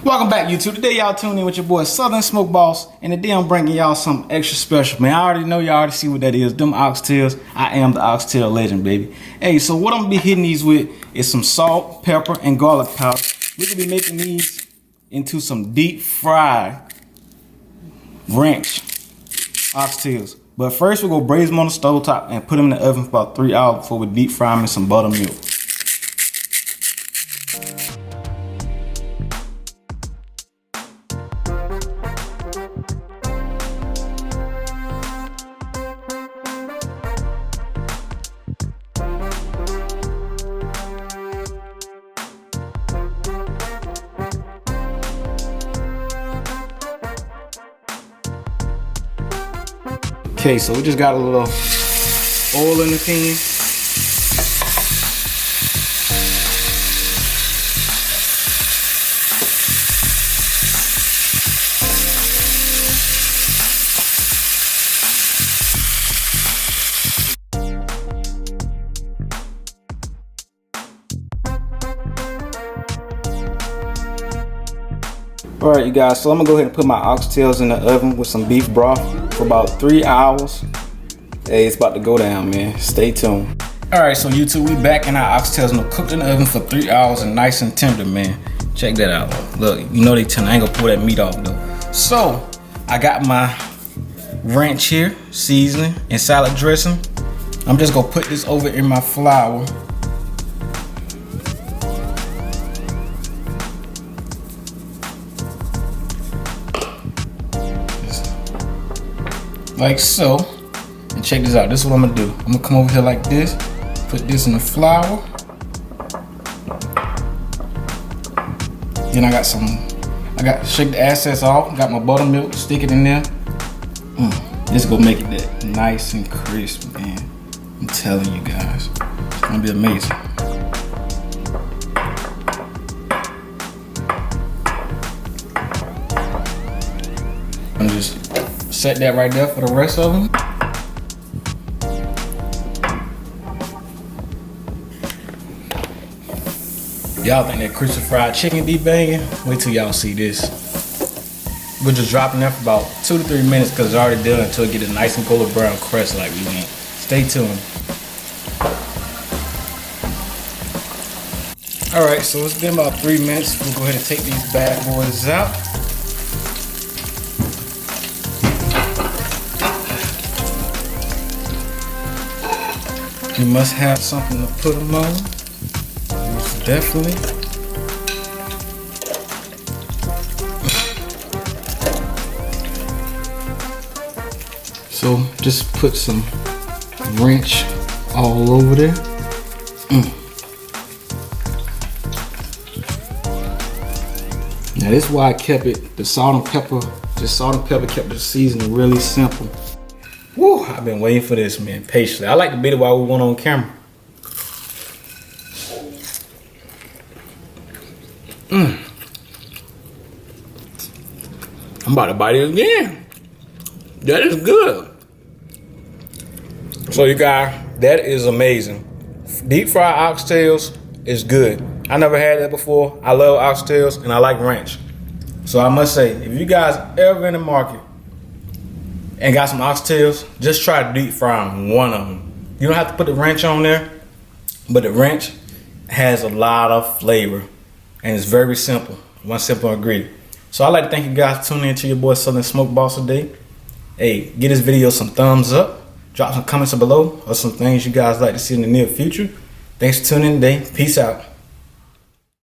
Welcome back, YouTube. Today y'all tuned in with your boy Southern Smoke Boss, and today I'm bringing y'all something extra special, man. I already know y'all already see what that is. Them oxtails. I am the oxtail legend, baby. Hey, so what I'm gonna be hitting these with is some salt, pepper, and garlic powder. We're gonna be making these into some deep fried ranch oxtails. But first we're gonna braise them on the stove top and put them in the oven for about 3 hours before we deep fry them in some buttermilk. Okay, so we just got a little oil in the pan. Alright, you guys, so I'm gonna go ahead and put my oxtails in the oven with some beef broth for about 3 hours. Hey, it's about to go down, man. Stay tuned. Alright, so YouTube, we back in our oxtails and they're cooked in the oven for 3 hours and nice and tender, man. Check that out. Look, you know they tender. I ain't gonna pull that meat off though. So, I got my ranch here, seasoning and salad dressing. I'm just gonna put this over in my flour. Like so, and check this out. This is what I'm gonna do. I'm gonna come over here like this, put this in the flour. Then shake the excess off. Got my buttermilk, stick it in there. This is gonna make it that nice and crisp, man. I'm telling you guys, it's gonna be amazing. I'm just set that right there for the rest of them. Y'all think that crispy fried chicken be banging? Wait till y'all see this. We're just dropping that for about 2 to 3 minutes because it's already done until it get a nice and golden brown crust like we want. Stay tuned. Alright, so it's been about 3 minutes. We'll go ahead and take these bad boys out. You must have something to put them on. Most definitely. So just put some ranch all over there. Now this is why I kept it, the salt and pepper, kept the seasoning really simple. Woo, I've been waiting for this, man, patiently. I like to beat it while we went on camera. I'm about to bite it again. That is good. So you guys, that is amazing. Deep fried oxtails is good. I never had that before. I love oxtails and I like ranch. So I must say, if you guys ever in the market and got some oxtails, just try to deep fry one of them. You don't have to put the ranch on there, but the ranch has a lot of flavor and it's very simple. One simple ingredient. So I'd like to thank you guys for tuning in to your boy Southern Smoke Boss today. Hey, give this video some thumbs up. Drop some comments below or some things you guys like to see in the near future. Thanks for tuning in today. Peace out.